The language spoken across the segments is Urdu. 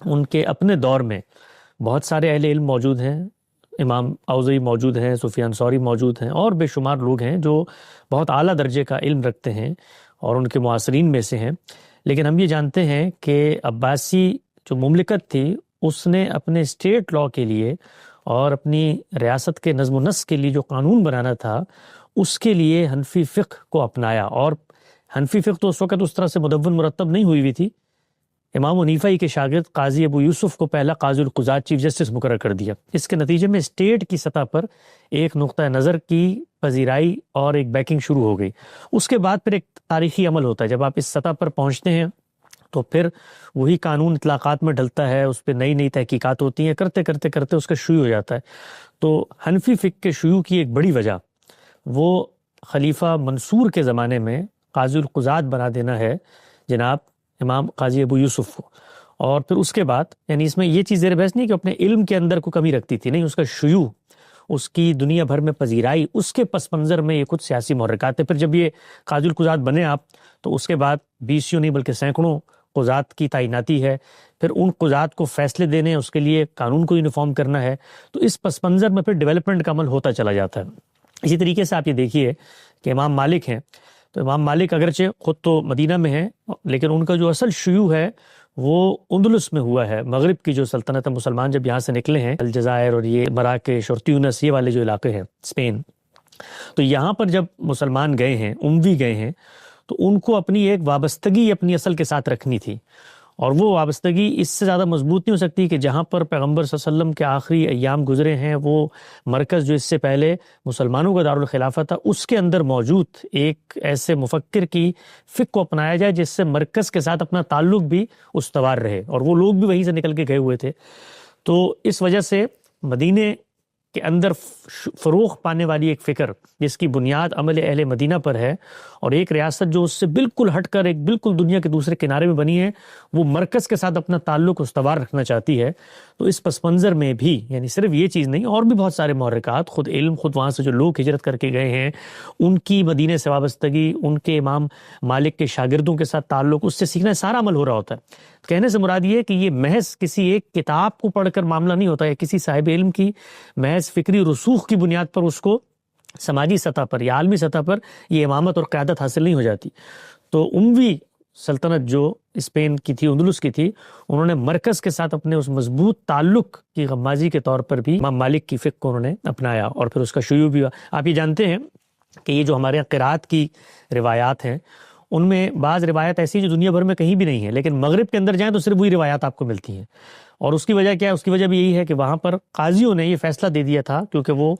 ان کے اپنے دور میں بہت سارے اہل علم موجود ہیں، امام اوزاعی موجود ہیں، سفیان ثوری موجود ہیں، اور بے شمار لوگ ہیں جو بہت اعلیٰ درجے کا علم رکھتے ہیں اور ان کے معاصرین میں سے ہیں. لیکن ہم یہ جانتے ہیں کہ عباسی جو مملکت تھی اس نے اپنے اسٹیٹ لاء کے لیے اور اپنی ریاست کے نظم و نسق کے لیے جو قانون بنانا تھا اس کے لیے حنفی فقہ کو اپنایا. اور حنفی فقہ تو اس وقت اس طرح سے مدون مرتب نہیں ہوئی تھی. امام حنیفہ ہی کے شاگرد قاضی ابو یوسف کو پہلا قاضی القضات چیف جسٹس مقرر کر دیا. اس کے نتیجے میں اسٹیٹ کی سطح پر ایک نقطہ نظر کی پذیرائی اور ایک بیکنگ شروع ہو گئی. اس کے بعد پھر ایک تاریخی عمل ہوتا ہے. جب آپ اس سطح پر پہنچتے ہیں تو پھر وہی قانون اطلاقات میں ڈلتا ہے، اس پہ نئی نئی تحقیقات ہوتی ہیں، کرتے کرتے کرتے اس کا شیوع ہو جاتا ہے. تو حنفی فقہ کے شیوع کی ایک بڑی وجہ وہ خلیفہ منصور کے زمانے میں قاضی القضات بنا دینا ہے جناب امام قاضی ابو یوسف کو. اور پھر اس کے بعد یعنی اس میں یہ چیز زیر بحث نہیں کہ اپنے علم کے اندر کوئی کمی رکھتی تھی، نہیں، اس کا شیوع، اس کی دنیا بھر میں پذیرائی، اس کے پس منظر میں یہ کچھ سیاسی محرکات ہیں. پھر جب یہ قاضی القضات بنے آپ تو اس کے بعد 20 نہیں بلکہ سینکڑوں قضات کی تعیناتی ہے. پھر ان قضات کو فیصلے دینے، اس کے لیے قانون کو یونیفارم کرنا ہے. تو اس پس منظر میں پھر ڈیولپمنٹ کا عمل ہوتا چلا جاتا ہے. اسی طریقے سے آپ یہ دیکھیے کہ امام مالک ہیں، تو امام مالک اگرچہ خود تو مدینہ میں ہیں لیکن ان کا جو اصل شیوع ہے وہ اندلس میں ہوا ہے. مغرب کی جو سلطنت مسلمان جب یہاں سے نکلے ہیں، الجزائر اور یہ مراکش اور تیونس، یہ والے جو علاقے ہیں اسپین، تو یہاں پر جب مسلمان گئے ہیں، اموی گئے ہیں، تو ان کو اپنی ایک وابستگی اپنی اصل کے ساتھ رکھنی تھی. اور وہ وابستگی اس سے زیادہ مضبوط نہیں ہو سکتی کہ جہاں پر پیغمبر صلی اللہ علیہ وسلم کے آخری ایام گزرے ہیں وہ مرکز جو اس سے پہلے مسلمانوں کا دارالخلافہ تھا، اس کے اندر موجود ایک ایسے مفکر کی فقہ کو اپنایا جائے جس سے مرکز کے ساتھ اپنا تعلق بھی استوار رہے. اور وہ لوگ بھی وہیں سے نکل کے گئے ہوئے تھے. تو اس وجہ سے مدینے کے اندر فروغ پانے والی ایک فکر جس کی بنیاد عمل اہل مدینہ پر ہے، اور ایک ریاست جو اس سے بالکل ہٹ کر ایک بالکل دنیا کے دوسرے کنارے میں بنی ہے، وہ مرکز کے ساتھ اپنا تعلق استوار رکھنا چاہتی ہے. تو اس پس منظر میں بھی یعنی صرف یہ چیز نہیں، اور بھی بہت سارے محرکات، خود علم، خود وہاں سے جو لوگ ہجرت کر کے گئے ہیں ان کی مدینے سے وابستگی، ان کے امام مالک کے شاگردوں کے ساتھ تعلق، اس سے سیکھنا، سارا عمل ہو رہا ہوتا ہے. کہنے سے مراد یہ ہے کہ یہ محض کسی ایک کتاب کو پڑھ کر معاملہ نہیں ہوتا ہے، کسی صاحب علم کی محض فکری رسوخ کی بنیاد پر اس کو سماجی سطح پر یا عالمی سطح پر یہ امامت اور قیادت حاصل نہیں ہو جاتی. تو اموی سلطنت جو اسپین کی تھی، اندلس کی تھی، انہوں نے مرکز کے ساتھ اپنے اس مضبوط تعلق کی غمازی کے طور پر بھی امام مالک کی فقہ کو انہوں نے اپنایا، اور پھر اس کا شیوع بھی ہوا. آپ یہ جانتے ہیں کہ یہ جو ہمارے یہاں قرات کی روایات ہیں ان میں بعض روایات ایسی جو دنیا بھر میں کہیں بھی نہیں ہیں، لیکن مغرب کے اندر جائیں تو صرف وہی روایات آپ کو ملتی ہیں. اور اس کی وجہ کیا ہے؟ اس کی وجہ بھی یہی ہے کہ وہاں پر قاضیوں نے یہ فیصلہ دے دیا تھا، کیونکہ وہ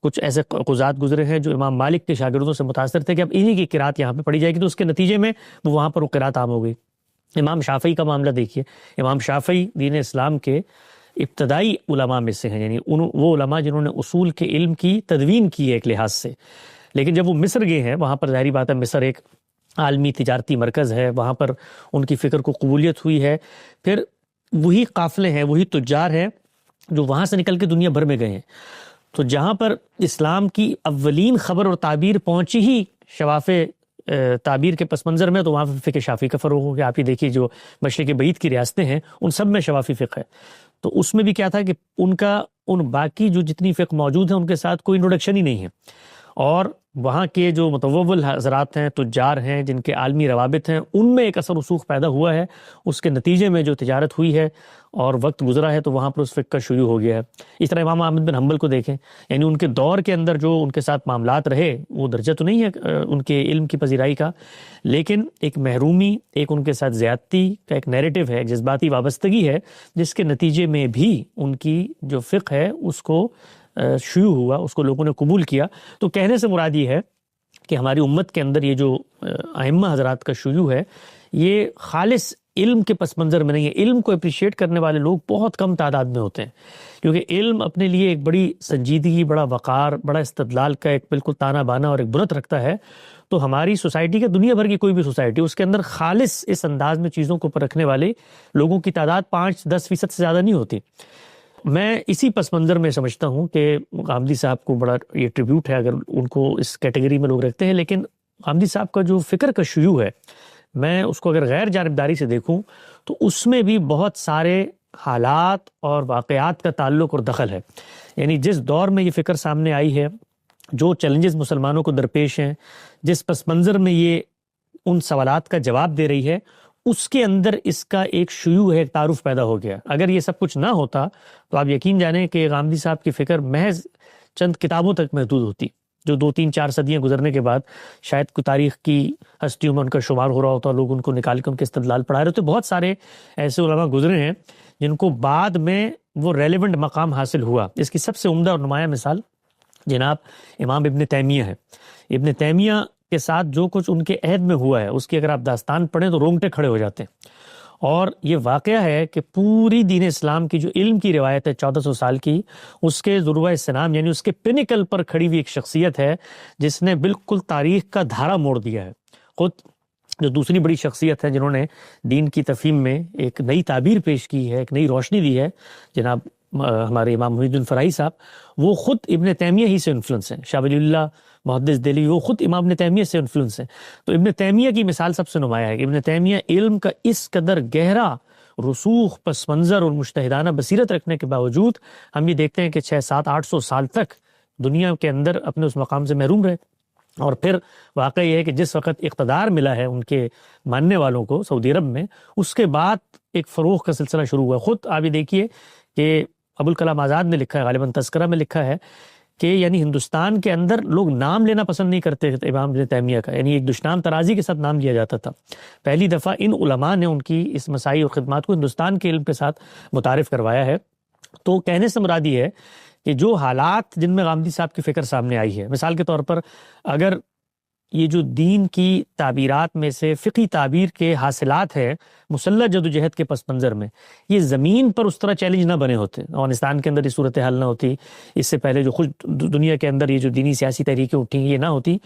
کچھ ایسے قضات گزرے ہیں جو امام مالک کے شاگردوں سے متاثر تھے کہ اب انہی کی قرات یہاں پہ پڑھی جائے گی، تو اس کے نتیجے میں وہاں پر وہ قرات عام ہو گئی. امام شافعی کا معاملہ دیکھیے. امام شافعی دین اسلام کے ابتدائی علماء میں سے ہیں، یعنی وہ علماء جنہوں نے اصول کے علم کی تدوین کی ہے ایک لحاظ سے. لیکن جب وہ مصر گئے ہیں، وہاں پر ظاہری بات ہے مصر ایک عالمی تجارتی مرکز ہے، وہاں پر ان کی فکر کو قبولیت ہوئی ہے. پھر وہی قافلے ہیں، وہی تجار ہیں جو وہاں سے نکل کے دنیا بھر میں گئے ہیں. تو جہاں پر اسلام کی اولین خبر اور تعبیر پہنچی ہی شواف تعبیر کے پس منظر میں، تو وہاں فقہ شافعی کا فروغ ہو گیا. آپ یہ دیکھیے جو مشرق بعید کی ریاستیں ہیں ان سب میں شوافی فقہ ہے. تو اس میں بھی کیا تھا کہ ان کا ان باقی جو جتنی فقہ موجود ہیں ان کے ساتھ کوئی انٹروڈکشن ہی نہیں ہے. اور وہاں کے جو متوول حضرات ہیں، تجار ہیں، جن کے عالمی روابط ہیں، ان میں ایک اثر رسوخ پیدا ہوا ہے. اس کے نتیجے میں جو تجارت ہوئی ہے اور وقت گزرا ہے تو وہاں پر اس فقہ کا شیوع ہو گیا ہے. اس طرح امام احمد بن حنبل کو دیکھیں، یعنی ان کے دور کے اندر جو ان کے ساتھ معاملات رہے، وہ درجہ تو نہیں ہے ان کے علم کی پذیرائی کا، لیکن ایک محرومی، ایک ان کے ساتھ زیادتی کا ایک نیریٹو ہے، ایک جذباتی وابستگی ہے، جس کے نتیجے میں بھی ان کی جو فقہ ہے اس کو شیوع ہوا، اس کو لوگوں نے قبول کیا. تو کہنے سے مراد یہ ہے کہ ہماری امت کے اندر یہ جو ائمہ حضرات کا شیوع ہے یہ خالص علم کے پس منظر میں نہیں ہے. علم کو اپریشیٹ کرنے والے لوگ بہت کم تعداد میں ہوتے ہیں، کیونکہ علم اپنے لیے ایک بڑی سنجیدگی، بڑا وقار، بڑا استدلال کا ایک بالکل تانا بانا اور ایک بنت رکھتا ہے. تو ہماری سوسائٹی کا، دنیا بھر کی کوئی بھی سوسائٹی، اس کے اندر خالص اس انداز میں چیزوں کو پرکھنے والے لوگوں کی تعداد 5-10% سے زیادہ نہیں ہوتی. میں اسی پس منظر میں سمجھتا ہوں کہ غامدی صاحب کو بڑا یہ ٹریبیوٹ ہے اگر ان کو اس کیٹیگری میں لوگ رکھتے ہیں، لیکن غامدی صاحب کا جو فکر کا شیوع ہے، میں اس کو اگر غیر جانبداری سے دیکھوں تو اس میں بھی بہت سارے حالات اور واقعات کا تعلق اور دخل ہے. یعنی جس دور میں یہ فکر سامنے آئی ہے، جو چیلنجز مسلمانوں کو درپیش ہیں، جس پس منظر میں یہ ان سوالات کا جواب دے رہی ہے، اس کے اندر اس کا ایک شیوع ہے، ایک تعارف پیدا ہو گیا. اگر یہ سب کچھ نہ ہوتا تو آپ یقین جانیں کہ غامدی صاحب کی فکر محض چند کتابوں تک محدود ہوتی، جو 2-3-4 صدیاں گزرنے کے بعد شاید کوئی تاریخ کی ہستیوں میں ان کا شمار ہو رہا ہوتا، لوگ ان کو نکال کے ان کے استدلال پڑھا رہے ہوتے. بہت سارے ایسے علماء گزرے ہیں جن کو بعد میں وہ ریلیونٹ مقام حاصل ہوا. اس کی سب سے عمدہ اور نمایاں مثال جناب امام ابن تیمیہ ہے. ابن تیمیہ کے ساتھ جو کچھ ان کے عہد میں ہوا ہے، اس کی اگر آپ داستان پڑھیں تو رونگٹے کھڑے ہو جاتے ہیں. اور یہ واقعہ ہے کہ پوری دین اسلام کی جو علم کی روایت ہے 1400 سال کی، اس کے ذروۂ سنام یعنی اس کے پینیکل پر کھڑی ہوئی ایک شخصیت ہے جس نے بالکل تاریخ کا دھارا موڑ دیا ہے. خود جو دوسری بڑی شخصیت ہے جنہوں نے دین کی تفہیم میں ایک نئی تعبیر پیش کی ہے، ایک نئی روشنی دی ہے، جناب ہمارے امام محی الدین فرائی صاحب، وہ خود ابن تیمیہ ہی سے انفلوئنس ہیں. شاہ ولی اللہ محدث دہلوی وہ خود امام ابن تیمیہ سے انفلوئنس ہیں. تو ابن تیمیہ کی مثال سب سے نمایاں ہے کہ ابن تیمیہ علم کا اس قدر گہرا رسوخ، پس منظر اور مجتہدانہ بصیرت رکھنے کے باوجود ہم یہ دیکھتے ہیں کہ 600-700-800 سال تک دنیا کے اندر اپنے اس مقام سے محروم رہے. اور پھر واقعہ یہ ہے کہ جس وقت اقتدار ملا ہے ان کے ماننے والوں کو سعودی عرب میں، اس کے بعد ایک فروغ کا سلسلہ شروع ہوا. خود آپ یہ دیکھیے کہ ابوالکلام آزاد نے لکھا ہے، غالباً تذکرہ میں لکھا ہے کہ یعنی ہندوستان کے اندر لوگ نام لینا پسند نہیں کرتے تھے امام ابن تیمیہ کا، یعنی ایک دشنام ترازی کے ساتھ نام لیا جاتا تھا. پہلی دفعہ ان علماء نے ان کی اس مسائی اور خدمات کو ہندوستان کے علم کے ساتھ متعارف کروایا ہے. تو کہنے سے مراد یہ ہے کہ جو حالات جن میں غامدی صاحب کی فکر سامنے آئی ہے، مثال کے طور پر اگر یہ جو دین کی تعبیرات میں سے فقہی تعبیر کے حاصلات ہیں مسلح جدوجہد کے پس منظر میں، یہ زمین پر اس طرح چیلنج نہ بنے ہوتے، افغانستان کے اندر یہ صورتحال نہ ہوتی، اس سے پہلے جو خود دنیا کے اندر یہ جو دینی سیاسی تحریکیں اٹھیں یہ نہ ہوتی،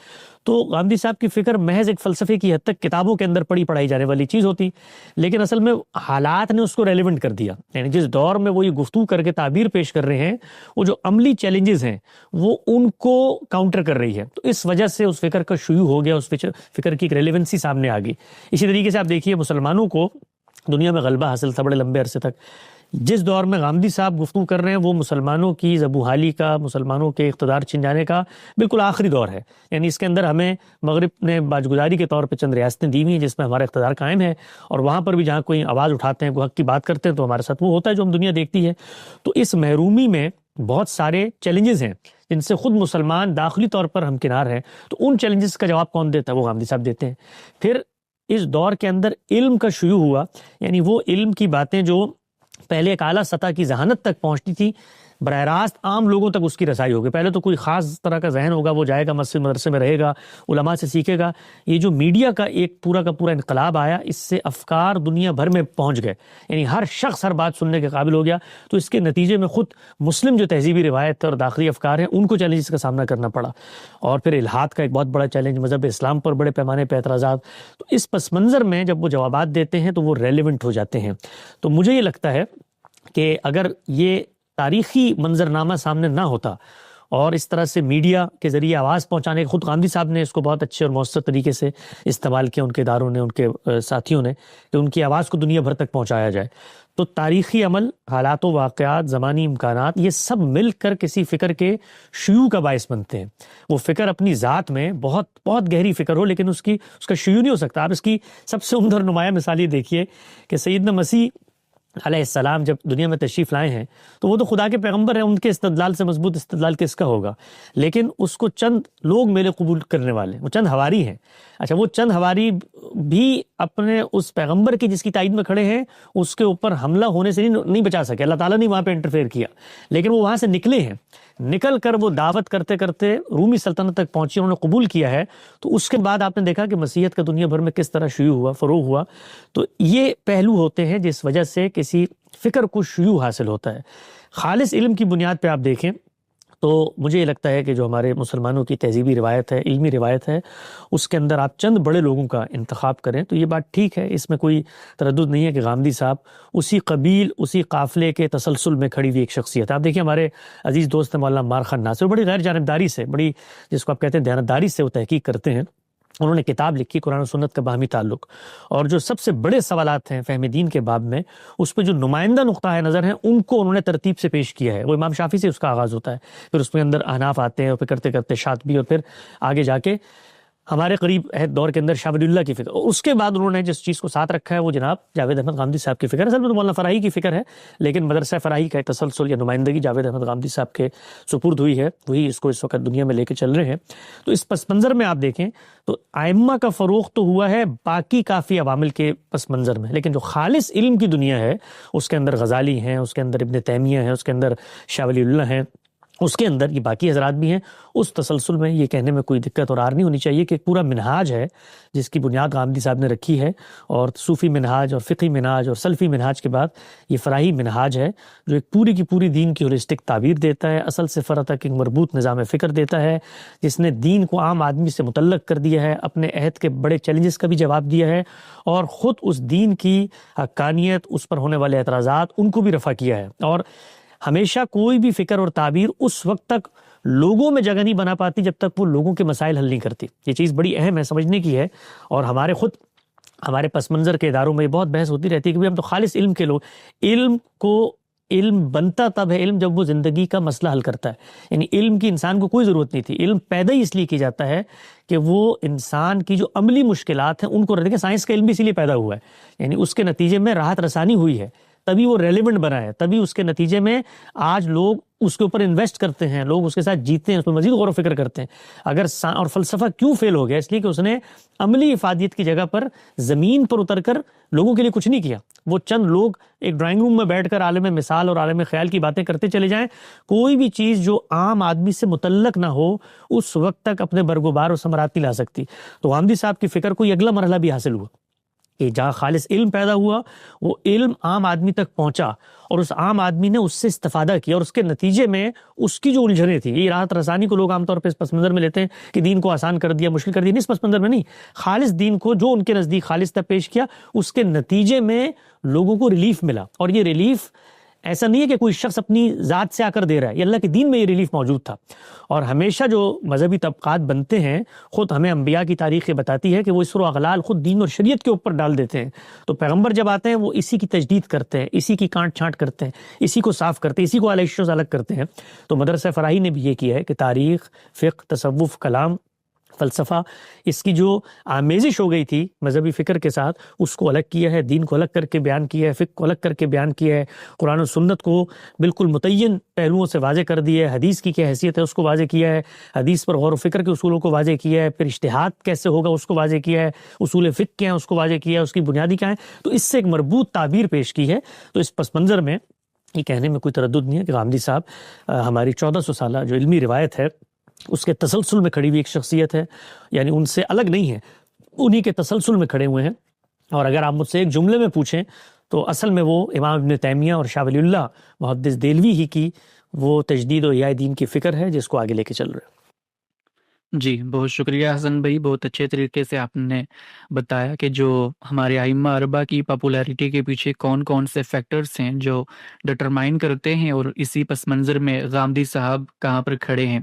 تو غامدی صاحب کی فکر محض ایک فلسفے کی حد تک کتابوں کے اندر پڑھائی جانے والی چیز ہوتی. لیکن اصل میں حالات نے اس کو ریلیونٹ کر دیا. یعنی جس دور میں وہ یہ گفتگو کر کے تعبیر پیش کر رہے ہیں، وہ جو عملی چیلنجز ہیں وہ ان کو کاؤنٹر کر رہی ہے. تو اس وجہ سے اس فکر کا شیوع ہو گیا، اس فکر کی ایک ریلیونسی سامنے آ گئی. اسی طریقے سے آپ دیکھیے مسلمانوں کو دنیا میں غلبہ حاصل تھا بڑے لمبے عرصے تک. جس دور میں غامدی صاحب گفتگو کر رہے ہیں وہ مسلمانوں کی زبوحالی کا، مسلمانوں کے اقتدار چھن جانے کا بالکل آخری دور ہے. یعنی اس کے اندر ہمیں مغرب نے باجگزاری کے طور پہ چند ریاستیں دی ہوئی ہیں جس میں ہمارا اقتدار قائم ہے، اور وہاں پر بھی جہاں کوئی آواز اٹھاتے ہیں، کوئی حق کی بات کرتے ہیں تو ہمارے ساتھ وہ ہوتا ہے جو ہم دنیا دیکھتی ہے. تو اس محرومی میں بہت سارے چیلنجز ہیں جن سے خود مسلمان داخلی طور پر ہمکنار ہیں. تو ان چیلنجز کا جواب کون دیتا ہے؟ وہ غامدی صاحب دیتے ہیں. پھر اس دور کے اندر علم کا شیوع ہوا، یعنی وہ علم کی باتیں جو پہلے ایک اعلیٰ سطح کی ذہانت تک پہنچتی تھی، براہ راست عام لوگوں تک اس کی رسائی ہوگی. پہلے تو کوئی خاص طرح کا ذہن ہوگا، وہ جائے گا مسجد مدرسے میں رہے گا، علماء سے سیکھے گا. یہ جو میڈیا کا ایک پورا کا پورا انقلاب آیا، اس سے افکار دنیا بھر میں پہنچ گئے، یعنی ہر شخص ہر بات سننے کے قابل ہو گیا. تو اس کے نتیجے میں خود مسلم جو تہذیبی روایت اور داخلی افکار ہیں ان کو چیلنجز کا سامنا کرنا پڑا. اور پھر الحاد کا ایک بہت بڑا چیلنج، مذہب اسلام پر بڑے پیمانے پہ اعتراضات. تو اس پس منظر میں جب وہ جوابات دیتے ہیں تو وہ ریلیونٹ ہو جاتے ہیں. تو مجھے یہ لگتا ہے کہ اگر یہ تاریخی منظرنامہ سامنے نہ ہوتا اور اس طرح سے میڈیا کے ذریعے آواز پہنچانے، خود غامدی صاحب نے اس کو بہت اچھے اور مؤثر طریقے سے استعمال کیا، ان کے اداروں نے، ان کے ساتھیوں نے، کہ ان کی آواز کو دنیا بھر تک پہنچایا جائے. تو تاریخی عمل، حالات و واقعات، زمانی امکانات، یہ سب مل کر کسی فکر کے شیوع کا باعث بنتے ہیں. وہ فکر اپنی ذات میں بہت بہت گہری فکر ہو لیکن اس کا شیوع نہیں ہو سکتا. آپ اس کی سب سے عمدہ نمایاں مثال یہ دیکھیے کہ سیدنا مسیح علیہ السلام جب دنیا میں تشریف لائے ہیں تو وہ تو خدا کے پیغمبر ہیں، ان کے استدلال سے مضبوط استدلال کس کا ہوگا؟ لیکن اس کو چند لوگ میلے قبول کرنے والے، وہ چند حواری ہیں. اچھا، وہ چند حواری بھی اپنے اس پیغمبر کی جس کی تائید میں کھڑے ہیں اس کے اوپر حملہ ہونے سے نہیں بچا سکے. اللہ تعالیٰ نے وہاں پہ انٹرفیئر کیا، لیکن وہ وہاں سے نکلے ہیں. نکل کر وہ دعوت کرتے کرتے رومی سلطنت تک پہنچی، انہوں نے قبول کیا ہے. تو اس کے بعد آپ نے دیکھا کہ مسیحیت کا دنیا بھر میں کس طرح شیوع ہوا، فروغ ہوا. تو یہ پہلو ہوتے ہیں جس وجہ سے کسی فکر کو شیوع حاصل ہوتا ہے. خالص علم کی بنیاد پہ آپ دیکھیں تو مجھے یہ لگتا ہے کہ جو ہمارے مسلمانوں کی تہذیبی روایت ہے، علمی روایت ہے، اس کے اندر آپ چند بڑے لوگوں کا انتخاب کریں تو یہ بات ٹھیک ہے. اس میں کوئی تردد نہیں ہے کہ غامدی صاحب اسی قبیل، اسی قافلے کے تسلسل میں کھڑی ہوئی ایک شخصیت. آپ دیکھیں ہمارے عزیز دوست مولانا عمار خان ناصر بڑی غیر جانبداری سے، بڑی جس کو آپ کہتے ہیں دیانتداری سے وہ تحقیق کرتے ہیں. انہوں نے کتاب لکھی قرآن و سنت کا باہمی تعلق، اور جو سب سے بڑے سوالات ہیں فہم دین کے باب میں، اس پہ جو نمائندہ نقطہ نظر ہیں ان کو انہوں نے ترتیب سے پیش کیا ہے. وہ امام شافعی سے اس کا آغاز ہوتا ہے، پھر اس کے اندر احناف آتے ہیں، اور پھر کرتے کرتے شاطبی، اور پھر آگے جا کے ہمارے قریب عہد دور کے اندر شاہ ولی اللہ کی فکر. اور اس کے بعد انہوں نے جس چیز کو ساتھ رکھا ہے وہ جناب جاوید احمد غامدی صاحب کی فکر ہے. اصل میں تو مولانا فراہی کی فکر ہے، لیکن مدرسہ فراہی کا ایک تسلسل یا نمائندگی جاوید احمد غامدی صاحب کے سپرد ہوئی ہے، وہی اس کو اس وقت دنیا میں لے کے چل رہے ہیں. تو اس پس منظر میں آپ دیکھیں تو ائمہ کا فروغ تو ہوا ہے باقی کافی عوامل کے پس منظر میں، لیکن جو خالص علم کی دنیا ہے اس کے اندر غزالی ہیں، اس کے اندر ابن تیمیہ ہیں، اس کے اندر شاہ ولی اللہ ہیں، اس کے اندر یہ باقی حضرات بھی ہیں. اس تسلسل میں یہ کہنے میں کوئی دقت اور آر نہیں ہونی چاہیے کہ پورا منہاج ہے جس کی بنیاد غامدی صاحب نے رکھی ہے، اور صوفی منہاج اور فقہی منہاج اور سلفی منہاج کے بعد یہ فراہی منہاج ہے جو ایک پوری کی پوری دین کی ہولسٹک تعبیر دیتا ہے، اصل سے فرع تک ایک مربوط نظام فکر دیتا ہے، جس نے دین کو عام آدمی سے متعلق کر دیا ہے، اپنے عہد کے بڑے چیلنجز کا بھی جواب دیا ہے، اور خود اس دین کی حقانیت، اس پر ہونے والے اعتراضات ان کو بھی رفع کیا ہے. اور ہمیشہ کوئی بھی فکر اور تعبیر اس وقت تک لوگوں میں جگہ نہیں بنا پاتی جب تک وہ لوگوں کے مسائل حل نہیں کرتی. یہ چیز بڑی اہم ہے، سمجھنے کی ہے. اور ہمارے پس منظر کے اداروں میں یہ بہت بحث ہوتی رہتی ہے کہ ہم تو خالص علم کے لوگ. علم بنتا تب ہے علم جب وہ زندگی کا مسئلہ حل کرتا ہے. یعنی علم کی انسان کو کوئی ضرورت نہیں تھی، علم پیدا ہی اس لیے کیا جاتا ہے کہ وہ انسان کی جو عملی مشکلات ہیں ان کو دیکھیں. سائنس کا علم بھی اسی لیے پیدا ہوا ہے، یعنی اس کے نتیجے میں راحت رسانی ہوئی ہے، تبھی وہ ریلیونٹ بنا ہے، تبھی اس کے نتیجے میں آج لوگ اس کے اوپر انویسٹ کرتے ہیں، لوگ اس کے ساتھ جیتے ہیں، اس پر مزید غور و فکر کرتے ہیں. اور فلسفہ کیوں فیل ہو گیا؟ اس لیے کہ اس نے عملی افادیت کی جگہ پر زمین پر اتر کر لوگوں کے لیے کچھ نہیں کیا. وہ چند لوگ ایک ڈرائنگ روم میں بیٹھ کر عالم مثال اور عالم خیال کی باتیں کرتے چلے جائیں، کوئی بھی چیز جو عام آدمی سے متعلق نہ ہو اس وقت تک اپنے برگوبار اور ثمرات نہیں لا سکتی. تو غامدی صاحب کی فکر کو یہ اگلا مرحلہ بھی حاصل ہوا کہ جہاں خالص علم پیدا ہوا، وہ علم عام آدمی تک پہنچا، اور اس عام آدمی نے اس سے استفادہ کیا، اور اس کے نتیجے میں اس کی جو الجھنیں تھیں، یہ راحت رسانی کو لوگ عام طور پہ اس پس منظر میں لیتے ہیں کہ دین کو آسان کر دیا، مشکل کر دیا. نہیں، اس پس منظر میں نہیں، خالص دین کو جو ان کے نزدیک خالص تک پیش کیا، اس کے نتیجے میں لوگوں کو ریلیف ملا. اور یہ ریلیف ایسا نہیں ہے کہ کوئی شخص اپنی ذات سے آ کر دے رہا ہے، یہ اللہ کے دین میں یہ ریلیف موجود تھا. اور ہمیشہ جو مذہبی طبقات بنتے ہیں، خود ہمیں انبیاء کی تاریخ یہ بتاتی ہے کہ وہ اسر و اغلال خود دین اور شریعت کے اوپر ڈال دیتے ہیں. تو پیغمبر جب آتے ہیں وہ اسی کی تجدید کرتے ہیں، اسی کی کانٹ چھانٹ کرتے ہیں، اسی کو صاف کرتے ہیں، اسی کو اعلی شوز الگ کرتے ہیں. تو مدرسہ فراہی نے بھی یہ کیا ہے کہ تاریخ، فقہ، تصوف، کلام، فلسفہ، اس کی جو آمیزش ہو گئی تھی مذہبی فکر کے ساتھ، اس کو الگ کیا ہے، دین کو الگ کر کے بیان کیا ہے، فقہ کو الگ کر کے بیان کیا ہے، قرآن و سنت کو بالکل متعین پہلوؤں سے واضح کر دیا ہے، حدیث کی کیا حیثیت ہے اس کو واضح کیا ہے، حدیث پر غور و فکر کے اصولوں کو واضح کیا ہے، پھر اجتہاد کیسے ہوگا اس کو واضح کیا ہے، اصول فقہ کیا ہیں اس کو واضح کیا ہے، اس کی بنیادی کیا ہیں. تو اس سے ایک مربوط تعبیر پیش کی ہے. تو اس پس منظر میں یہ کہنے میں کوئی تردد نہیں ہے کہ غامدی صاحب ہماری 1400 سالہ جو علمی روایت ہے اس کے تسلسل میں کھڑی ہوئی ایک شخصیت ہے، یعنی ان سے الگ نہیں ہے، انہی کے تسلسل میں کھڑے ہوئے ہیں. اور اگر آپ مجھ سے ایک جملے میں پوچھیں تو اصل میں وہ امام ابن تیمیہ اور شاہ ولی اللہ محدث دہلوی ہی کی وہ تجدید و احیاء دین کی فکر ہے جس کو آگے لے کے چل رہے ہیں. جی بہت شکریہ حسن بھائی، بہت اچھے طریقے سے آپ نے بتایا کہ جو ہمارے ائمہ اربعہ کی پاپولیرٹی کے پیچھے کون کون سے فیکٹرز ہیں جو ڈٹرمائن کرتے ہیں، اور اسی پس منظر میں غامدی صاحب کہاں پر کھڑے ہیں.